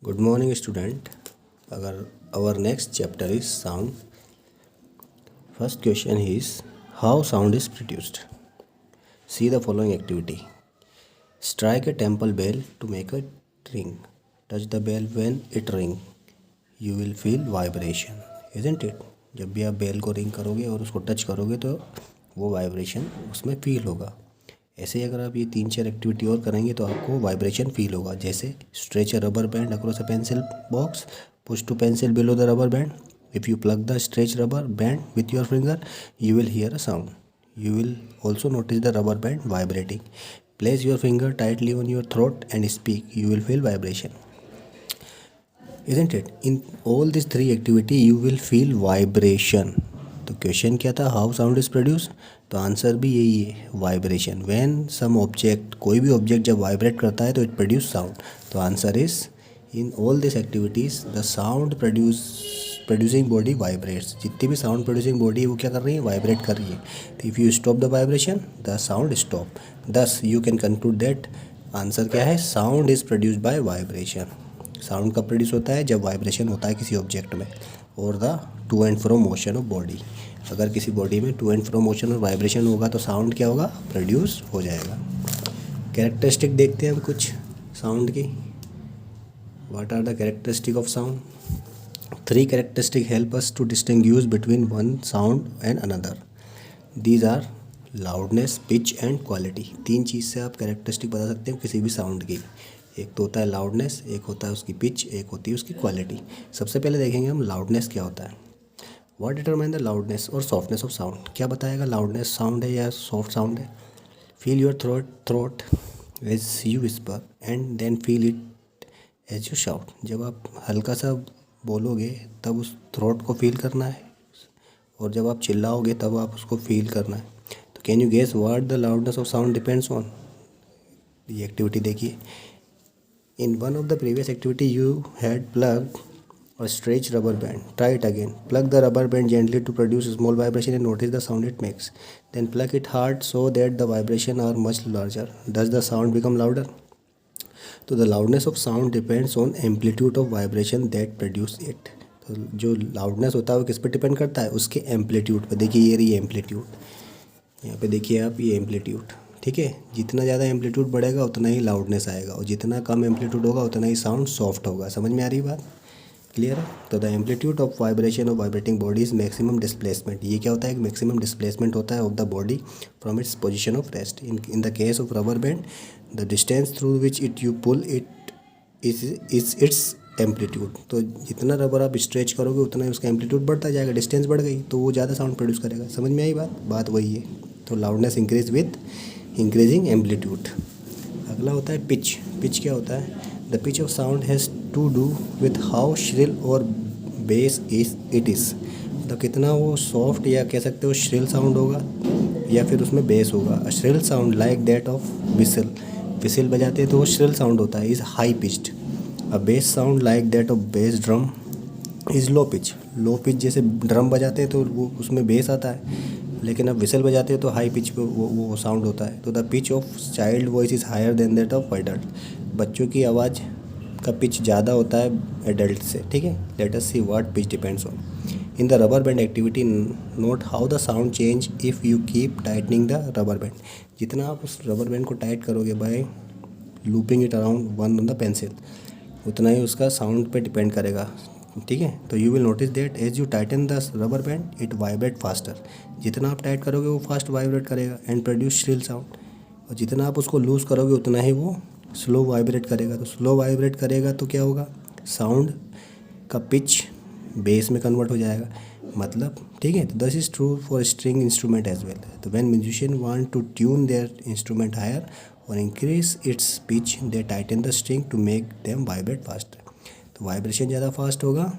Good morning, student. Our next chapter is sound. First question is how sound is produced. See the following activity. Strike a temple bell to make a ring. Touch the bell when it ring. You will feel vibration, isn't it? जब भी आप bell को ring करोगे और उसको touch करोगे तो वो वाइब्रेशन उसमें फील होगा. ऐसे ही अगर आप ये 3-4 एक्टिविटी और करेंगे तो आपको वाइब्रेशन फील होगा. जैसे stretch a rubber band across a pencil box, push two pencil below the rubber band. If you pluck the stretch rubber band with your finger you will hear a sound. You will also notice the rubber band vibrating. Place your finger tightly on your throat and speak. You will feel vibration. Isn't it? In all these 3 activity you will feel vibration. तो question क्या था, how sound is produce. तो answer भी यही है, vibration. When some object, कोई भी object जब वाइब्रेट करता है तो इट प्रोड्यूस साउंड. तो answer is in all this activities the sound producing body vibrates. जितनी भी साउंड प्रोड्यूसिंग बॉडी है वो क्या कर रही है, वाइब्रेट कर रही है. तो if you stop the vibration the sound stop. Thus you can conclude that answer क्या है, sound is produced by vibration. Sound कब प्रोड्यूस होता है, जब वाइब्रेशन होता है किसी ऑब्जेक्ट में. और the two and fro motion of body. अगर किसी बॉडी में टू एंड फ्रो मोशन और वाइब्रेशन होगा तो साउंड क्या होगा, प्रोड्यूस हो जाएगा. कैरेक्टरिस्टिक देखते हैं हम कुछ साउंड की. What are the characteristic of sound. 3 characteristics help us to distinguish between one sound and another. These are loudness, pitch and quality. 3 चीज़ से आप कैरेक्टरिस्टिक बता सकते हैं किसी भी साउंड की. एक तो होता है लाउडनेस, एक होता है उसकी पिच, एक होती है उसकी क्वालिटी. सबसे पहले देखेंगे हम लाउडनेस क्या होता है. व्हाट डिटरमाइन द लाउडनेस और सॉफ्टनेस ऑफ साउंड. क्या बताएगा लाउडनेस साउंड है या सॉफ्ट साउंड है. Feel your throat as you whisper and then feel it as you shout. जब आप हल्का सा बोलोगे तब उस थ्रोट को फील करना है, और जब आप चिल्लाओगे तब आप उसको फील करना है. तो can you guess what the loudness of sound depends on. ये एक्टिविटी देखिए. In one of the previous activity you had plug or stretch rubber band. Try it again. Plug the rubber band gently to produce small vibration and notice the sound it makes. Then plug it hard so that the vibration are much larger. Does the sound become louder. तो the loudness of sound depends on amplitude of vibration that produce it. तो जो loudness होता है वो किस पर depend करता है, उसके एम्पलीट्यूड पर. देखिए ये रही एम्पलीट्यूड, यहाँ पे देखिए आप ये एम्पलीट्यूड. ठीक है, जितना ज़्यादा एम्पलीट्यूड बढ़ेगा उतना ही लाउडनेस आएगा, और जितना कम एम्पलीट्यूड होगा उतना ही साउंड सॉफ्ट होगा. समझ में आ रही बात, क्लियर है. तो the amplitude of vibration of vibrating body is maximum displacement. ये क्या होता है, एक मैक्सिमम डिस्प्लेसमेंट होता है of the body from its position of rest. In the case of rubber band the distance through which it you pull it is its amplitude. तो जितना rubber आप स्ट्रेच करोगे उतना ही उसका एम्पलीट्यूड बढ़ता जाएगा. डिस्टेंस बढ़ गई तो वो ज़्यादा साउंड प्रोड्यूस करेगा. समझ में आई बात वही है. तो loudness increase with increasing amplitude. अगला होता है पिच. पिच क्या होता है, the pitch of sound has to do with how shrill और बेस इट इज़. मतलब कितना वो सॉफ्ट या कह सकते हो श्रिल साउंड होगा या फिर उसमें बेस होगा. Shrill sound like that of whistle. Whistle बजाते हैं तो वो श्रिल साउंड होता है, is high pitched. A base sound like that of base drum is low pitch. Low pitch जैसे ड्रम बजाते हैं तो वो उसमें बेस आता है, लेकिन अब विसल बजाते हैं तो हाई पिच पे वो साउंड होता है. तो the pitch of child voice is higher than that of adult. बच्चों की आवाज़ का पिच ज़्यादा होता है एडल्ट से. ठीक है, let us see what pitch depends on. In the rubber band activity note how the sound change if you keep tightening the rubber band. जितना आप उस रबर बैंड को टाइट करोगे by looping it around one on the pencil, उतना ही उसका sound पे depend करेगा. ठीक है, तो you will notice that as you tighten the rubber band it vibrate faster. जितना आप टाइट करोगे वो फास्ट वाइब्रेट करेगा एंड प्रोड्यूस श्रिल साउंड. और जितना आप उसको लूज़ करोगे उतना ही वो स्लो वाइब्रेट करेगा. तो स्लो वाइब्रेट करेगा तो क्या होगा, साउंड का पिच बेस में कन्वर्ट हो जाएगा. मतलब ठीक है, तो this is true for string instrument as well. तो when musician want to tune their instrument higher or increase its pitch they tighten the string to make them vibrate faster. तो vibration ज़्यादा fast होगा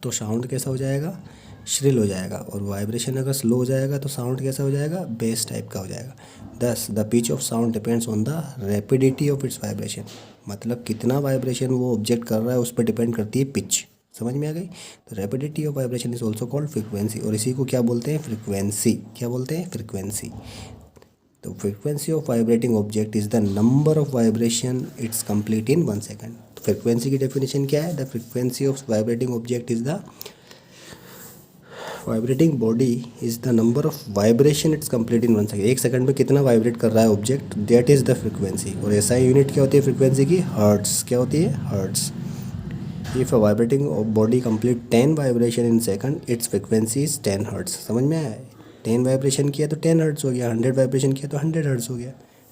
तो sound कैसा हो जाएगा, shrill हो जाएगा. और वाइब्रेशन अगर स्लो हो जाएगा तो साउंड कैसा हो जाएगा, बेस टाइप का हो जाएगा. दस the pitch of sound depends on the rapidity of its vibration. मतलब कितना वाइब्रेशन वो ऑब्जेक्ट कर रहा है उस पर डिपेंड करती है पिच. समझ में आ गई. तो rapidity of vibration is also called frequency. और इसी को क्या बोलते हैं, फ्रिक्वेंसी. क्या बोलते हैं, फ्रिक्वेंसी. तो frequency of vibrating object is the number of vibration it's complete in 1 second. Frequency की डेफिनेशन क्या है? The frequency of vibrating object is the vibrating body is the number of vibration it's complete in 1 second. 1 second में कितना vibrate कर रहा है object, that is the frequency. और SI unit क्या होती है फ्रिक्वेंसी की? हर्ट्स। क्या होती है? Hertz. If a vibrating body complete 10 vibration in second, its frequency is 10 hertz. समझ में आया? 10 वाइब्रेशन किया तो 10 हर्ट्स हो गया, 100 वाइब्रेशन किया तो 100 हर्ट्स हो गया।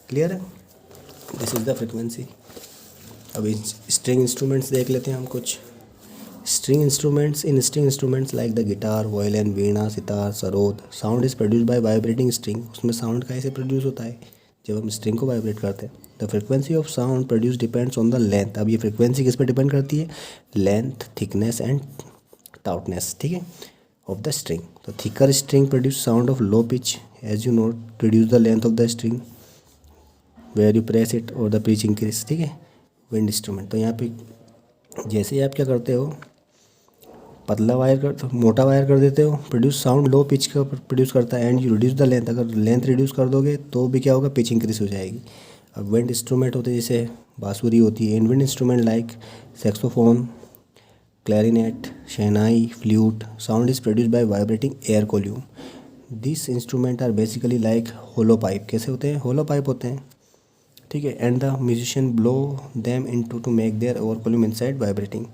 क्लियर है? This is the frequency. अभी स्ट्रिंग इंस्ट्रूमेंट्स देख लेते हैं हम कुछ। String instruments like the guitar, violin, Veena, sitar, sarod, sound is produce by vibrating string. उसमें साउंड कैसे प्रोड्यूस होता है? जब हम स्ट्रिंग को वाइब्रेट करते हैं। The frequency of sound produce depends on the length. अब ये फ्रिक्वेंसी किस पर डिपेंड करती है? लेंथ, थिकनेस एंड टाउटनेस, ठीक है, ऑफ द स्ट्रिंग। तो thicker string produce sound of low pitch, as you note reduce the length of the string where you press it और द पिच इंक्रीज, ठीक है, wind instrument. तो यहाँ पे जैसे ही आप क्या करते हो, पतला वायर कर मोटा वायर कर देते हो, प्रोड्यूस साउंड लो पिच का प्रोड्यूस करता है, and you reduce the length. अगर लेंथ रिड्यूस कर दोगे तो भी क्या होगा? पिच इंक्रीज हो जाएगी। अब विंड इंस्ट्रूमेंट होते हैं जैसे बांसुरी होती है। In wind instrument like saxophone, clarinet, shehnai, flute, sound is produce by vibrating air column. This instrument are basically like hollow pipe. कैसे होते हैं? होलो पाइप होते हैं, ठीक है, and the musician blow them into to make their air column inside vibrating.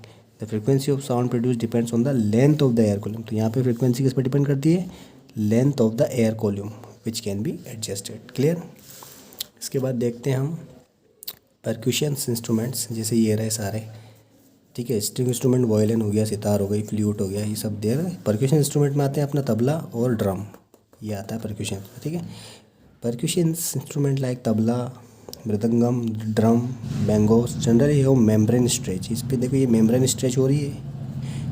The frequency of sound produce depends on the length of the air column. तो यहाँ पे फ्रिक्वेंसी किस पर डिपेंड करती है? Length of the air column which can be adjusted. Clear? इसके बाद देखते हैं हम परक्यूशन इंस्ट्रूमेंट्स, जैसे ये रहे सारे, ठीक है। स्ट्रिंग इंस्ट्रूमेंट वायलिन हो गया, सितार हो गई, फ्लूट हो गया, ये सब दे रहे। परक्यूशन इंस्ट्रूमेंट में आते हैं अपना तबला और ड्रम, ये आता है परक्यूशन, ठीक है। Percussion instrument like tabla, mridangam, drum, bongos generally have membrane stretch. इस पर देखो ये मेम्ब्रेन स्ट्रेच हो रही है,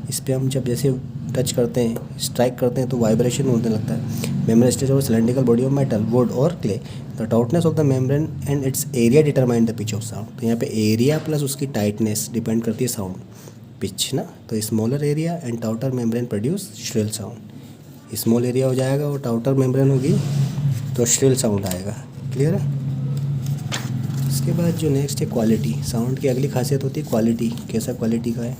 इस पर हम जब जैसे टच करते हैं, स्ट्राइक करते हैं तो वाइब्रेशन होने लगता है। Membrane stretch or cylindrical body of metal, wood or clay. The tautness of the membrane and its area determine the pitch of sound. तो यहाँ पे एरिया प्लस उसकी टाइटनेस डिपेंड करती है साउंड पिच ना। तो smaller area and tauter membrane produce shrill sound. Small area हो जाएगा और टाउटर मेम्ब्रेन होगी तो श्रिल साउंड आएगा। क्लियर है? इसके बाद जो नेक्स्ट है क्वालिटी। साउंड की अगली खासियत होती है क्वालिटी। कैसा क्वालिटी का है?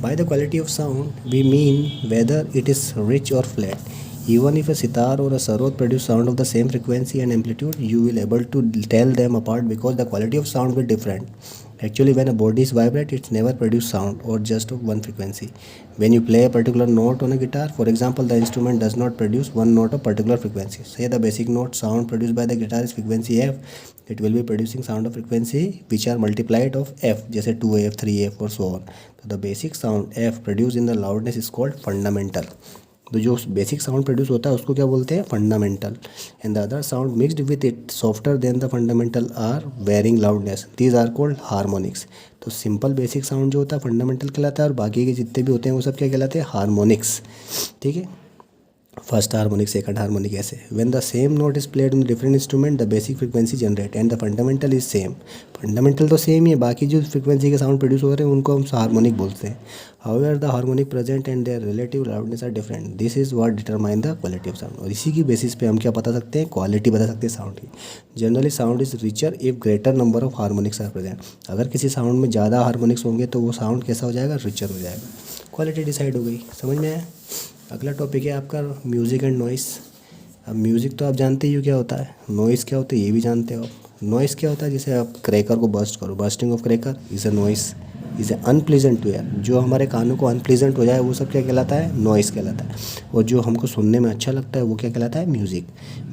By the quality of sound we mean whether it is rich और flat. Even if a sitar or a sarod produce sound of the same frequency and amplitude, you will able to tell them apart because the quality of sound will different. Actually, when a body is vibrate, it's never produce sound or just of one frequency. When you play a particular note on a guitar, for example, the instrument does not produce one note of particular frequency. Say the basic note sound produced by the guitar is frequency F, it will be producing sound of frequency which are multiplied of F, जैसे 2F, 3F or so on. So the basic sound F produced in the loudness is called fundamental. तो जो basic sound produce होता है उसको क्या बोलते हैं? Fundamental. And the other sound mixed with it softer than the fundamental are varying loudness, these are called harmonics. तो simple basic sound जो होता है फंडामेंटल कहलाता है और बाकी के जितने भी होते हैं वो सब क्या कहलाते हैं? हार्मोनिक्स, ठीक है। फर्स्ट हार्मोनिक, सेकंड हार्मोनिक, ऐसे। When the same note is played on different instrument the basic frequency generate and the fundamental is same. Fundamental तो सेम ही है, बाकी जो फ्रीक्वेंसी के साउंड प्रोड्यूस हो रहे हैं उनको हम हार्मोनिक बोलते हैं। However the harmonic present and their relative loudness are different, this is what determine the quality of sound. और इसी की बेसिस पे हम क्या बता सकते हैं? क्वालिटी बता सकते हैं साउंड की। Generally sound is richer if greater number of harmonics are present. अगर किसी साउंड में ज़्यादा हार्मोनिक्स होंगे तो वो साउंड कैसा हो जाएगा? रिचर हो जाएगा। क्वालिटी डिसाइड हो गई, समझ में आया? अगला टॉपिक है आपका म्यूज़िक एंड नॉइस। अब म्यूज़िक तो आप जानते ही हो क्या होता है, नॉइस क्या होता है ये भी जानते हो आप। नॉइस क्या होता है? जैसे आप क्रैकर को बर्स्ट करो, bursting of cracker is a noise, is a unpleasant to ear. जो हमारे कानों को अनप्लीजेंट हो जाए वो सब क्या कहलाता है? नॉइस कहलाता है। और जो हमको सुनने में अच्छा लगता है वो क्या कहलाता है? Music.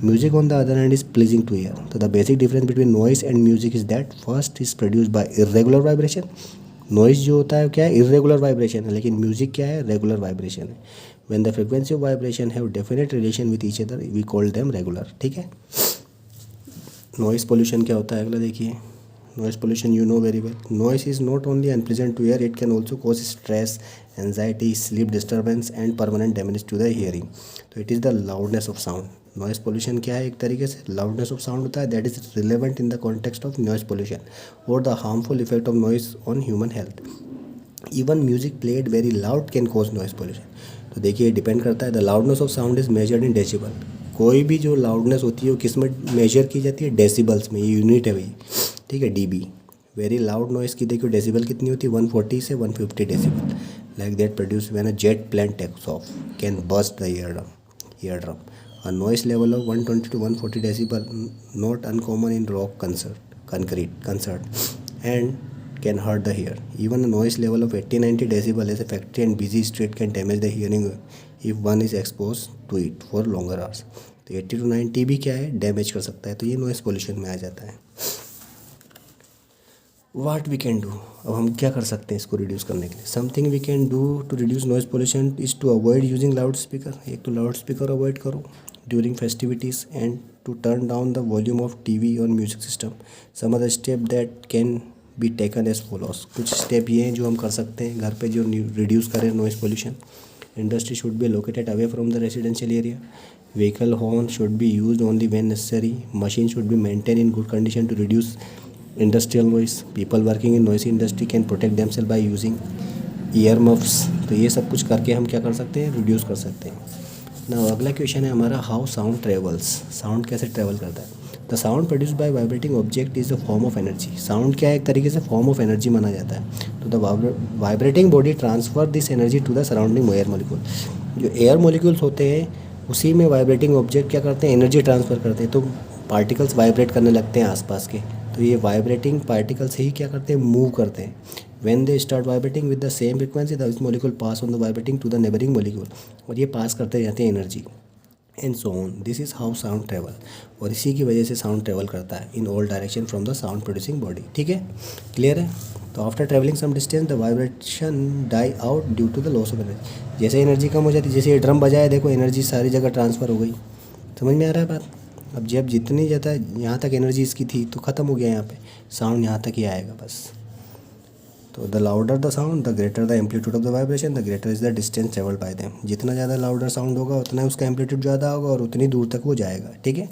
Music on the other hand is pleasing to ear. तो the basic difference between noise and music is that first is produced by irregular vibration. Noise जो होता है क्या है? इर्रेगुलर वाइब्रेशन है, लेकिन म्यूज़िक क्या है? रेगुलर वाइब्रेशन है। When the frequency of vibration have definite relation with each other, we call them regular, ठीक है। नॉइस पोल्यूशन क्या होता है? अगला देखिए। Noise pollution you know very well. Noise is not only unpleasant to ear, it can also cause stress, anxiety, sleep disturbance and permanent damage to the hearing. तो it is the loudness of sound. Noise pollution क्या है? एक तरीके से loudness of sound होता है, that is relevant in the context of noise pollution और the harmful effect of noise on human health. Even music played very loud can cause noise pollution. तो देखिए डिपेंड करता है। The loudness of sound is measured in decibel. कोई भी जो loudness होती है वो किस में मेजर की जाती है? डेसिबल्स में। ये यूनिट है भाई, ठीक है, डीबी। वेरी लाउड नॉइस की देखिए डेसिबल कितनी होती है 140 से 150 decibel. Like that produce when a jet plane takes off can burst the eardrum. A noise level of 120 to 140 decibel not uncommon in rock concert and can hurt the ear. Even a noise level of 80-90 decibel is a factory and busy street can damage the hearing if one is exposed to it for longer hours. तो 80 to 90 भी क्या है, damage कर सकता है. तो ये noise pollution में आ जाता है. वाट वी कैन डू, अब हम क्या कर सकते हैं इसको रिड्यूस करने के लिए. Something we can do to reduce noise pollution is to avoid using loud speaker. एक तो लाउड स्पीकर अवॉइड करो during festivities and to turn down the volume of TV और music system. Some other step that can be taken as follows. कुछ step ये हैं जो हम कर सकते हैं घर पे जो रिड्यूस करें noise pollution. Industry should be located away from the residential area. Vehicle horn should be used only when necessary. Machine should be maintain in good condition to reduce industrial noise. People working in noisy industry can protect themself by using ear muffs. तो ये सब कुछ करके हम क्या कर सकते हैं, रिड्यूस कर सकते हैं ना. अगला क्वेश्चन है हमारा, हाउ साउंड ट्रेवल्स. साउंड कैसे ट्रेवल करता है. The sound produce by vibrating object is the form of energy. Sound क्या है, एक तरीके से फॉर्म ऑफ एनर्जी माना जाता है. तो the vibrating body transfer this energy to the surrounding air molecule. जो एयर मोलिक्यूल्स होते हैं उसी में वाइब्रेटिंग ऑब्जेक्ट क्या करते हैं, एनर्जी ट्रांसफ़र करते हैं. तो पार्टिकल्स वाइब्रेट करने लगते हैं आसपास के. तो ये वाइब्रेटिंग पार्टिकल्स ही क्या करते हैं, मूव करते हैं. When they start vibrating with the same frequency this molecule pass on the vibrating to the neighbouring molecule. और ये पास करते जाते हैं energy and so on. This is how sound travel. और इसी की वजह से साउंड ट्रेवल करता है in all direction from the sound producing body. ठीक है, क्लियर है. तो after travelling some distance the vibration die out due to the loss of energy. जैसे एनर्जी कम हो जाती है, जैसे ये ड्रम बजाया देखो एनर्जी सारी जगह ट्रांसफ़र हो गई. समझ में आ रहा है बात. अब जब जितनी ज़्यादा यहाँ तक एनर्जी इसकी थी तो ख़त्म हो गया, यहाँ पे साउंड यहाँ तक ही आएगा बस. तो the louder the sound the greater the amplitude of the vibration the greater is the distance travelled by them. जितना ज़्यादा लाउडर साउंड होगा उतना उसका एम्पलीट्यूड ज़्यादा होगा और उतनी दूर तक वो जाएगा. ठीक है.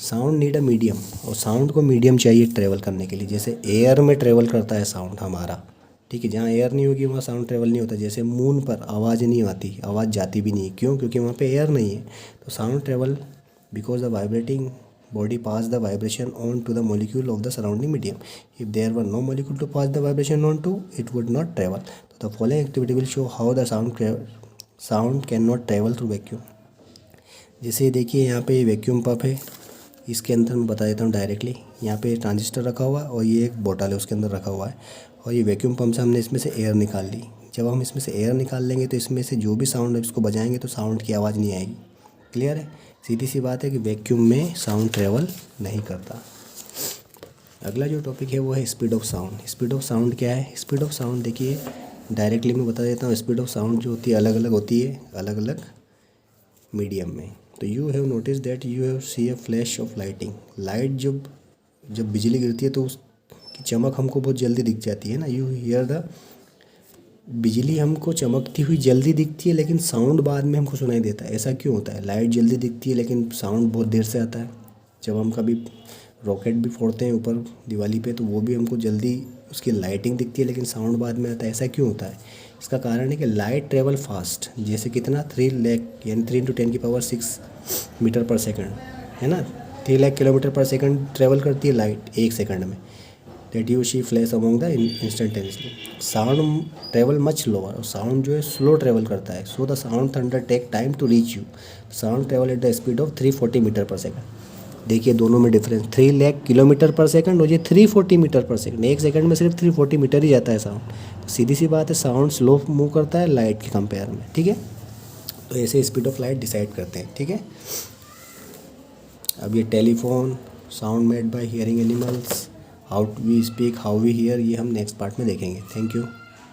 Sound need a medium. और साउंड को मीडियम चाहिए ट्रेवल करने के लिए. जैसे एयर में ट्रेवल करता है साउंड हमारा. ठीक है, जहाँ एयर नहीं होगी वहाँ साउंड ट्रेवल नहीं होता. जैसे मून पर आवाज़ नहीं आती, आवाज़ जाती भी नहीं. क्यों? क्योंकि वहाँ पे एयर नहीं है. तो sound travel because the vibrating body pass the vibration on to the molecule of the surrounding medium. If there were no molecule to pass the vibration on to, it would not travel. So the following activity will show how the sound cannot travel through vacuum. जैसे देखिए यहाँ पे vacuum pump है, इसके अंदर मैं बता देता हूँ डायरेक्टली. यहाँ पे ट्रांजिस्टर रखा हुआ है और ये एक बोतल है उसके अंदर रखा हुआ है. और ये वैक्यूम पंप से हमने इसमें से एयर निकाल ली. जब हम इसमें से एयर निकाल लेंगे तो इसमें से जो भी साउंड है इसको बजाएंगे तो साउंड की आवाज़ नहीं आएगी. क्लियर है. सीधी सी बात है कि वैक्यूम में साउंड ट्रेवल नहीं करता. अगला जो टॉपिक है वो है speed of sound. Speed of sound क्या है. स्पीड ऑफ साउंड देखिए डायरेक्टली मैं बता देता हूँ. स्पीड ऑफ साउंड जो होती है अलग अलग होती है अलग अलग मीडियम में. तो you have notice that you have see a flash of lightning. Light जब बिजली गिरती है तो उसकी चमक हमको बहुत जल्दी दिख जाती है ना. यू हियर द बिजली हमको चमकती हुई जल्दी दिखती है लेकिन साउंड बाद में हमको सुनाई देता है. ऐसा क्यों होता है. लाइट जल्दी दिखती है लेकिन साउंड बहुत देर से आता है. जब हम कभी रॉकेट भी फोड़ते हैं ऊपर दिवाली पे तो वो भी हमको जल्दी उसकी लाइटिंग दिखती है लेकिन साउंड बाद में आता है. ऐसा क्यों होता है. इसका कारण है कि लाइट ट्रेवल फास्ट. जैसे कितना 3 लाख यानी 3 × 10⁻6 मीटर पर सेकंड है ना. 3 lakh kilometre per second travel करती है लाइट एक सेकंड में. That you see flash among the instantaneously. Sound travel much slower. और साउंड जो है स्लो ट्रेवल करता है. So the sound thunder take time to reach you. Sound travel at the speed of 340 metre per second. देखिए दोनों में difference. 3 lakh kilometre per second और ये 340 मीटर पर सेकंड. एक सेकंड में सिर्फ 340 मीटर ही जाता है साउंड. तो सीधी सी बात है साउंड स्लो मूव करता है लाइट के कंपेयर में. ठीक है. तो ऐसे स्पीड ऑफ लाइट डिसाइड करते हैं. ठीक है. अब ये telephone, sound made by hearing animals, how we speak, how we hear, ये हम नेक्स्ट पार्ट में देखेंगे. Thank you.